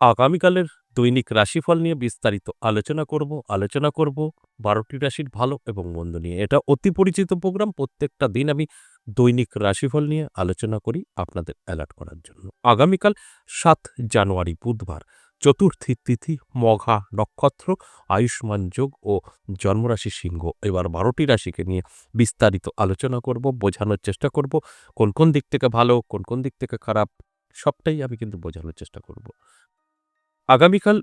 আগামীকালের দৈনিক রাশিফল নিয়ে বিস্তারিত আলোচনা করব ১২টি রাশির ভালো এবং মন্দ নিয়ে। এটা অতি পরিচিত প্রোগ্রাম। প্রত্যেকটা দিন আমি দৈনিক রাশিফল নিয়ে আলোচনা করি আপনাদের অ্যালার্ট করার জন্য। আগামীকাল ৭ জানুয়ারি বুধবার, চতুর্থী তিথি, মঘা নক্ষত্র, আয়ুষ্মান যোগ ও জন্মরাশি সিংহ। এবার ১২টি রাশিকে নিয়ে বিস্তারিত আলোচনা করব, বোঝানোর চেষ্টা করব কোন দিক থেকে ভালো, কোন দিক থেকে খারাপ, সবটাই আমি কিন্তু বোঝানোর চেষ্টা করব। আগামীকাল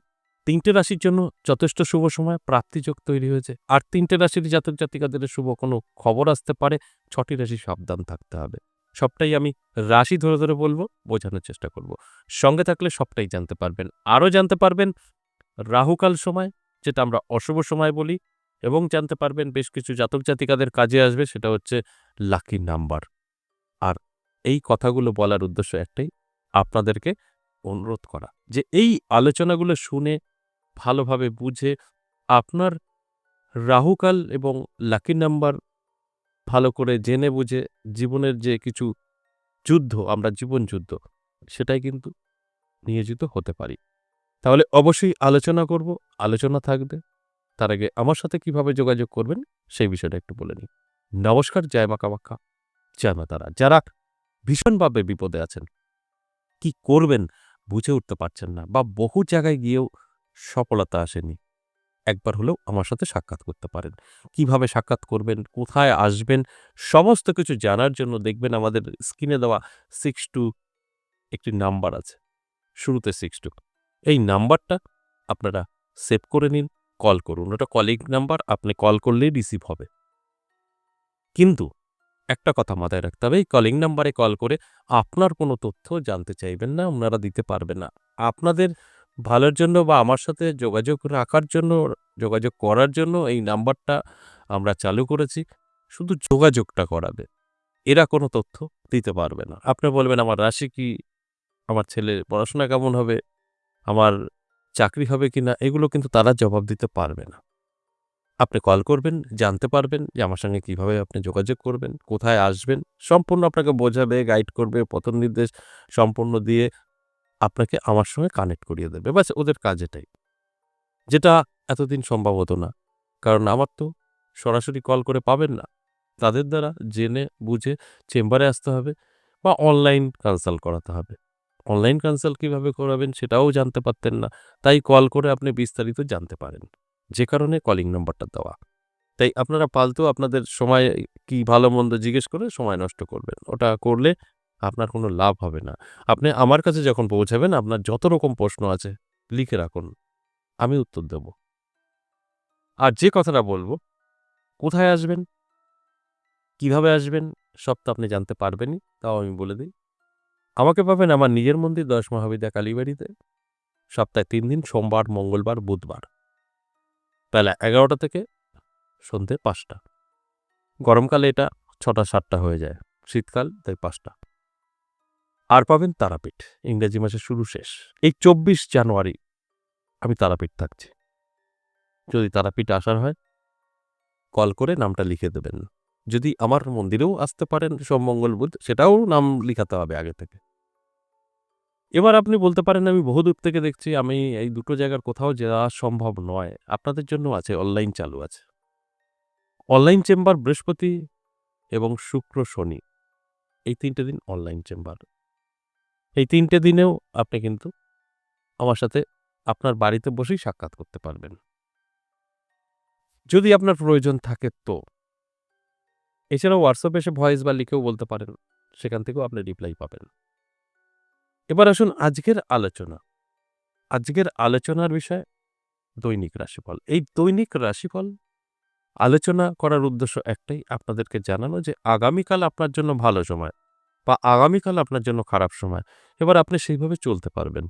৩টে রাশির জন্য যথেষ্ট শুভ সময়, প্রাপ্তিযোগ তৈরি হয়েছে। আর ৩টে রাশির জাতক জাতিকাদের শুভ কোনো খবর আসতে পারে। ৬টি রাশি সাবধান থাকতে হবে। সবটাই আমি রাশি ধরে বলব, বোঝানোর চেষ্টা করব। সঙ্গে থাকলে সবটাই জানতে পারবেন। আরও জানতে পারবেন রাহুকাল সময়, যেটা আমরা অশুভ সময় বলি, এবং জানতে পারবেন বেশ কিছু জাতক জাতিকাদের কাজে আসবে, সেটা হচ্ছে লাকি নাম্বার। আর এই কথাগুলো বলার উদ্দেশ্য একটাই, আপনাদেরকে অনুরোধ করা যে এই আলোচনাগুলো শুনে ভালোভাবে বুঝে আপনার রাহুকাল এবং লাকি নাম্বার ভালো করে জেনে বুঝে জীবনের যে কিছু যুদ্ধ, আমরা জীবন যুদ্ধ, সেটাই কিন্তু নিয়োজিত হতে পারি। তাহলে অবশ্যই আলোচনা করব, আলোচনা থাকবে। তার আগে আমার সাথে কিভাবে যোগাযোগ করবেন সেই বিষয়টা একটু বলে নিই। নমস্কার, জয় মা কামাখ্যা, জয় মা তারা। যারা ভীষণভাবে বিপদে আছেন, কি করবেন বুঝে উঠতে পারছেন না, বা বহু জায়গায় গিয়েও সফলতা আসেনি, একবার হলেও আমার সাথে সাক্ষাৎ করতে পারেন। কিভাবে সাক্ষাৎ করবেন, কোথায় আসবেন, সমস্ত কিছু জানার জন্য দেখবেন আমাদের স্ক্রিনে দেওয়া 62 একটি নাম্বার আছে, শুরুতে 62। এই নাম্বারটা আপনারা সেভ করে নিন, কল করুন। ওটা কলিং নাম্বার, আপনি কল করলেই রিসিভ হবে। কিন্তু একটা কথা মাথায় রাখতে হবে, এই কলিং নাম্বারে কল করে আপনার কোনো তথ্য জানতে চাইবেন না, ওনারা দিতে পারবে না। আপনাদের ভালোর জন্য বা আমার সাথে যোগাযোগ রাখার জন্য, যোগাযোগ করার জন্য এই নাম্বারটা আমরা চালু করেছি, শুধু যোগাযোগটা করাবে। এরা কোনো তথ্য দিতে পারবে না। আপনি বলবেন আমার রাশি কি, আমার ছেলের পড়াশোনা কেমন হবে, আমার চাকরি হবে কিনা, এগুলো কিন্তু তারা জবাব দিতে পারবে না। আপনি কল করবেন, জানতে পারবেন যে আমার সঙ্গে কিভাবে আপনি যোগাযোগ করবেন, কোথায় আসবেন, সম্পূর্ণ আপনাকে বোঝাবে, গাইড করবে, পথ নির্দেশ সম্পূর্ণ দিয়ে আপনাকে আমার সঙ্গে কানেক্ট করিয়ে দেবে। ব্যাস, ওদের কাজ এটাই। যেটা এতদিন সম্ভব হতো না। কারণ আমার তো সরাসরি কল করে পাবেন না। তাদের দ্বারা জেনে বুঝে চেম্বারে আসতে হবে বা অনলাইন কনসাল্ট করাতে হবে। অনলাইন কনসাল্ট কিভাবে করাবেন সেটাও জানতে পারতেন না। তাই কল করে আপনি বিস্তারিত জানতে পারেন। যে কারণে কলিং নাম্বারটা দেওয়া। তাই আপনারা ফালতু আপনাদের সময় কি ভালো-মন্দ জিজ্ঞেস করে সময় নষ্ট করবেন। ওটা করলে আপনার কোনো লাভ হবে না। আপনি আমার কাছে যখন পৌঁছাবেন, আপনার যত রকম প্রশ্ন আছে লিখে রাখুন। আমি উত্তর দেব। আর যে কথাটা বলব, কোথায় আসবেন, কিভাবে আসবেন, সব তো আপনি জানতে পারবেনই। তাও আমি বলে দিই। আমাকে পাবেন আমার নিজের মন্দির ১০ মহাবিদ্যা কালীবাড়িতে। সপ্তাহে ৩ দিন, সোমবার, মঙ্গলবার, বুধবার। বেলা ১১টা থেকে সন্ধ্যে ৫টা। গরমকালে এটা ৬টা-৭টা হয়ে যায়। শীতকাল তাই ৫টা। আর পাবেন তারাপীঠ, ইংরেজি মাসের শুরু শেষ। এই ২৪ জানুয়ারি আমি তারাপীঠ থাকছি। যদি তারাপীঠ আসার হয়, কল করে নামটা লিখে দেবেন। যদি আমার মন্দিরেও আসতে পারেন সোম, মঙ্গল, বুধ, সেটাও নাম লিখাতে হবে আগে থেকে। এবার আপনি বলতে পারেন আমি বহুদূর থেকে দেখছি, আমি এই দুটো জায়গার কোথাও যাওয়া সম্ভব নয়। আপনাদের জন্য আছে, অনলাইন চালু আছে। অনলাইন চেম্বার বৃহস্পতি এবং শুক্র, শনি, এই ৩ টে দিন অনলাইন চেম্বার। এই ৩ টে দিনেও আপনি কিন্তু আমার সাথে আপনার বাড়িতে বসেই সাক্ষাৎ করতে পারবেন। যদি আপনার প্রয়োজন থাকে তো। এছাড়াও হোয়াটসঅ্যাপে এসে ভয়েস বা লিখেও বলতে পারেন। সেখান থেকেও আপনি রিপ্লাই পাবেন। এবার আসুন আজকের আলোচনা। আজকের আলোচনার বিষয় দৈনিক রাশিফল। এই দৈনিক রাশিফল আলোচনা করার উদ্দেশ্য একটাই, আপনাদেরকে জানানো যে আগামীকাল আপনার জন্য ভালো সময় বা আগামীকাল আপনার জন্য খারাপ সময়। এবার আপনি সেইভাবে চলতে পারবেন।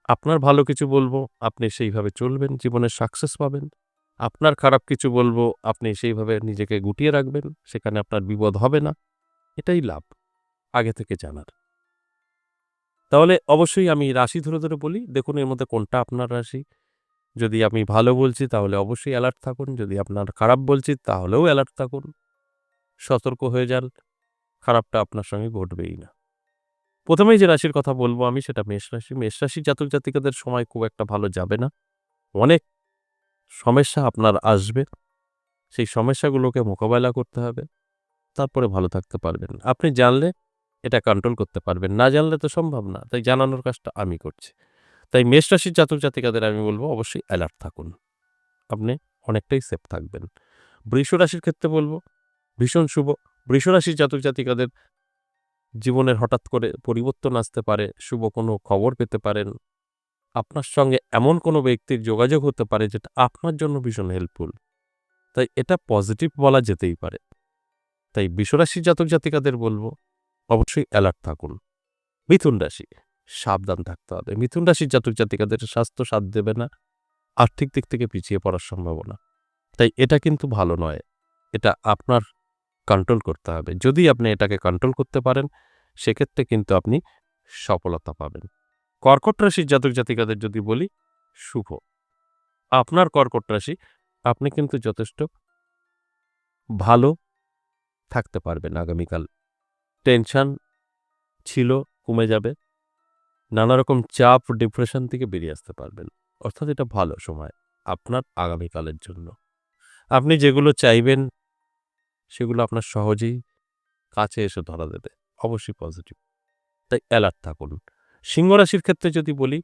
আপনার ভালো কিছু বলব, আপনি সেইভাবে চলবেন, জীবনে সাকসেস পাবেন। আপনার খারাপ কিছু বলব, আপনি সেইভাবে নিজেকে গুটিয়ে রাখবেন, সেখানে আপনার বিপদ হবে না। এটাই লাভ আগে থেকে জানার। তাহলে অবশ্যই আমি রাশি ধরে বলি, দেখুন এর মধ্যে কোনটা আপনার রাশি। যদি আমি ভালো বলছি তাহলে অবশ্যই অ্যালার্ট থাকুন, যদি আপনার খারাপ বলছি তাহলেও অ্যালার্ট থাকুন। সতর্ক হয়ে যান, খারাপটা আপনার সঙ্গে ঘটবেই না। প্রথমেই যে রাশির কথা বলবো আমি সেটা মেষ রাশি। মেষ রাশির জাতক জাতিকাদের সময় খুব একটা ভালো যাবে না। অনেক সমস্যা আপনার আসবে। সেই সমস্যাগুলোকে মোকাবেলা করতে হবে। তারপরে ভালো থাকতে পারবেন। আপনি জানলে এটা কন্ট্রোল করতে পারবেন। না জানলে তো সম্ভব না। তাই জানানোর কাজটা আমি করছি। তাই মেষ রাশির জাতক জাতিকাদের আমি বলব অবশ্যই অ্যালার্ট থাকুন। আপনি অনেকটাই সেফ থাকবেন। বৃষ রাশির ক্ষেত্রে বলব ভীষণ শুভ। বৃষ রাশির জাতক জাতিকাদের জীবনের হঠাৎ করে পরিবর্তন আসতে পারে। শুভ কোনো খবর পেতে পারেন। আপনার সঙ্গে এমন কোনো ব্যক্তির যোগাযোগ হতে পারে যেটা আপনার জন্য ভীষণ হেল্পফুল। তাই এটা পজিটিভ বলা যেতেই পারে। তাই বৃষ রাশির জাতক জাতিকাদের বলব অবশ্যই অ্যালার্ট থাকুন। মিথুন রাশি সাবধান থাকতে হবে। মিথুন রাশির জাতক জাতিকাদের স্বাস্থ্য সাথ দেবে না। আর্থিক দিক থেকে পিছিয়ে পড়ার সম্ভাবনা। তাই এটা কিন্তু ভালো নয়। এটা আপনার কন্ট্রোল করতে হবে। যদি আপনি এটাকে কন্ট্রোল করতে পারেন, সেক্ষেত্রে কিন্তু আপনি সফলতা পাবেন। কর্কট রাশির জাতক জাতিকাদের যদি বলি, শুভ। আপনার কর্কট রাশি, আপনি কিন্তু যথেষ্ট ভালো থাকতে পারবেন আগামীকাল। টেনশন ছিল, কমে যাবে। নানা রকম চাপ, ডিপ্রেশন থেকে বেরিয়ে আসতে পারবেন। অর্থাৎ এটা ভালো সময় আপনার আগামীকালের জন্য। আপনি যেগুলো চাইবেন, সেগুলো আপনার সহজেই কাছে এসে ধরা দেবে। অবশ্যই পজিটিভ। তাই অ্যালার্ট থাকুন। সিংহ রাশির ক্ষেত্রে যদি বলি,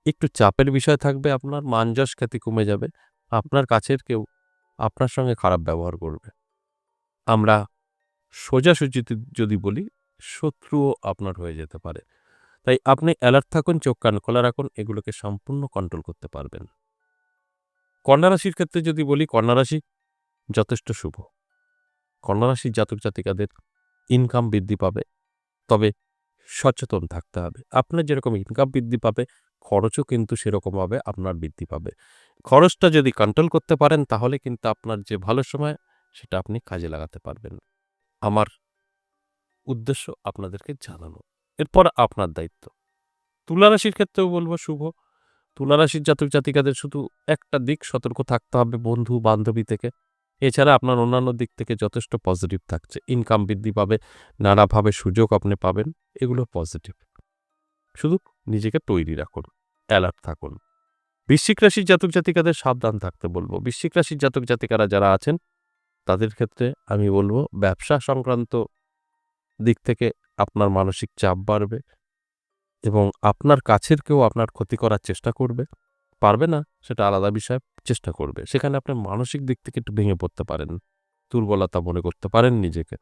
একটু চাপের বিষয় থাকবে আপনার, মান-যশ খ্যাতি কমে যাবে। আপনার কাছের কেউ আপনার সঙ্গে খারাপ ব্যবহার করবে। আমরা সোজাসুজি যদি বলি, শত্রুও আপনার হয়ে যেতে পারে। তাই আপনি অ্যালার্ট থাকুন, চোখ কান খোলা রাখুন, এগুলোকে সম্পূর্ণ কন্ট্রোল করতে পারবেন। কন্যা রাশির ক্ষেত্রে যদি বলি, কন্যা রাশি যথেষ্ট শুভ। কন্যা রাশির জাতক জাতিকাদের ইনকাম বৃদ্ধি পাবে, তবে সচেতন থাকতে হবে। আপনার যেরকম ইনকাম বৃদ্ধি পাবে, খরচও কিন্তু সেরকমভাবে আপনার বৃদ্ধি পাবে। খরচটা যদি কন্ট্রোল করতে পারেন, তাহলে কিন্তু আপনার যে ভালো সময়, সেটা আপনি কাজে লাগাতে পারবেন। আমার উদ্দেশ্য আপনাদেরকে জানানো। এরপর আপনার দায়িত্ব। তুলা রাশির ক্ষেত্রেও বলব শুভ। তুলা রাশির জাতক জাতিকাদের শুধু একটা দিক সতর্ক থাকতে হবে বন্ধু-বান্ধবী থেকে। এছাড়া আপনার অন্যান্য দিক থেকে যথেষ্ট পজিটিভ থাকছে। ইনকাম বৃদ্ধি পাবে, নানাভাবে সুযোগ আপনি পাবেন। এগুলো পজিটিভ। শুধু নিজেকে তৈরি রাখুন, অ্যালার্ট থাকুন। বৃশ্চিক রাশির জাতক জাতিকাদের সাবধান থাকতে বলব। বৃশ্চিক রাশির জাতক জাতিকারা যারা আছেন, তাদের ক্ষেত্রে আমি বলব ব্যবসা সংক্রান্ত দিক থেকে আপনার মানসিক চাপ বাড়বে এবং আপনার কাছের কেউ আপনার ক্ষতি করার চেষ্টা করবে। পারবে না, সেটা আলাদা বিষয়, চেষ্টা করবে। সেখানে আপনার মানসিক দিক থেকে একটু ভেঙে পড়তে পারেন। দুর্বলতা মনে করতে পারেন নিজেকে।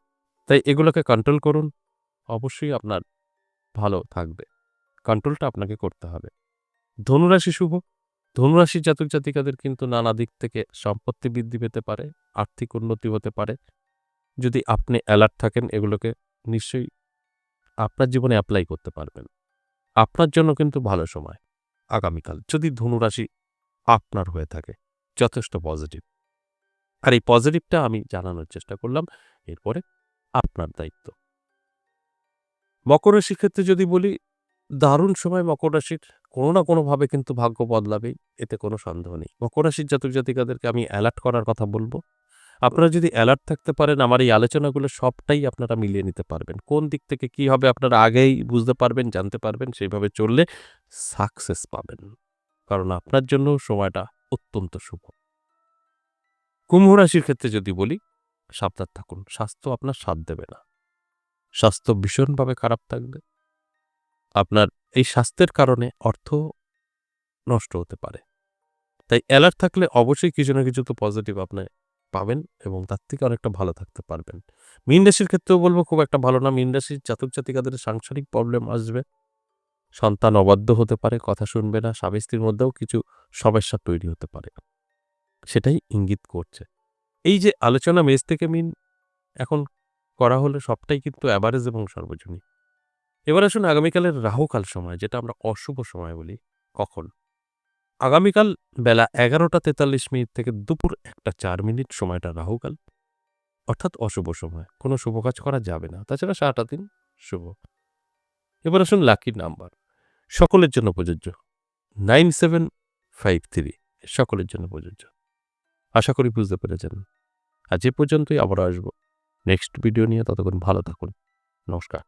তাই এগুলোকে কন্ট্রোল করুন। অবশ্যই আপনার ভালো থাকবে। কন্ট্রোলটা আপনাকে করতে হবে। ধনুরাশি শুভ। ধনুরাশির জাতক জাতিকাদের কিন্তু নানা দিক থেকে সম্পত্তি বৃদ্ধি পেতে পারে, আর্থিক উন্নতি হতে পারে। যদি আপনি অ্যালার্ট থাকেন, এগুলোকে নিশ্চয়ই আপনার জীবনে অ্যাপ্লাই করতে পারবেন। আপনার জন্য কিন্তু ভালো সময় আগামীকাল, যদি ধনুরাশি আপনার হয়ে থাকে। যথেষ্ট পজিটিভ। আর এই পজিটিভটা আমি জানানোর চেষ্টা করলাম। এরপরে আপনার দায়িত্ব। মকর রাশির ক্ষেত্রে যদি বলি, দারুণ সময় মকর রাশির। কোনো না কোনোভাবে কিন্তু ভাগ্য বদলাবেই, এতে কোনো সন্দেহ নেই। মকর রাশির জাতক জাতিকাদেরকে আমি অ্যালার্ট করার কথা বলব। আপনারা যদি অ্যালার্ট থাকতে পারেন, আমার এই আলোচনাগুলো সবটাই আপনারা মিলিয়ে নিতে পারবেন। কোন দিক থেকে কি হবে আপনারা আগেই বুঝতে পারবেন, জানতে পারবেন। সেইভাবে চললে সাকসেস পাবেন। কারণ আপনার জন্য সময়টা অত্যন্ত শুভ। কুম্ভ রাশির ক্ষেত্রে যদি বলি, সাবধান থাকুন। স্বাস্থ্য আপনার সাথ দেবে না। স্বাস্থ্য ভীষণভাবে খারাপ থাকবে। আপনার এই স্বাস্থ্যের কারণে অর্থ নষ্ট হতে পারে। তাই অ্যালার্ট থাকলে অবশ্যই কিছু না কিছু তো পজিটিভ আপনি পাবেন এবং তার থেকে অনেকটা ভালো থাকতে পারবেন। মীন রাশির ক্ষেত্রেও বলব খুব একটা ভালো না। মীন রাশির জাতক জাতিকাদের সাংসারিক প্রবলেম আসবে। সন্তান অবাধ্য হতে পারে, কথা শুনবে না। স্বামী স্ত্রীর মধ্যেও কিছু সমস্যা তৈরি হতে পারে। সেটাই ইঙ্গিত করছে। এই যে আলোচনা মেষ থেকে মীন এখন করা হলে সবটাই কিন্তু অ্যাভারেজ এবং সর্বজনীন। এবার আসুন আগামীকালের রাহুকাল সময়, যেটা আমরা অশুভ সময় বলি। কখন? আগামীকাল বেলা ১১:৪৩ থেকে দুপুর ১:০৪ সময়টা রাহুকাল, অর্থাৎ অশুভ সময়। কোনো শুভ কাজ করা যাবে না। তাছাড়া সারাটা দিন শুভ। এবার আসুন লাকির নাম্বার। সকলের জন্য প্রযোজ্য। 9753, সকলের জন্য প্রযোজ্য। আশা করি বুঝতে পেরেছেন। আজ এ পর্যন্তই, আবারও আসবো নেক্সট ভিডিও নিয়ে। ততক্ষণ ভালো থাকুন। নমস্কার।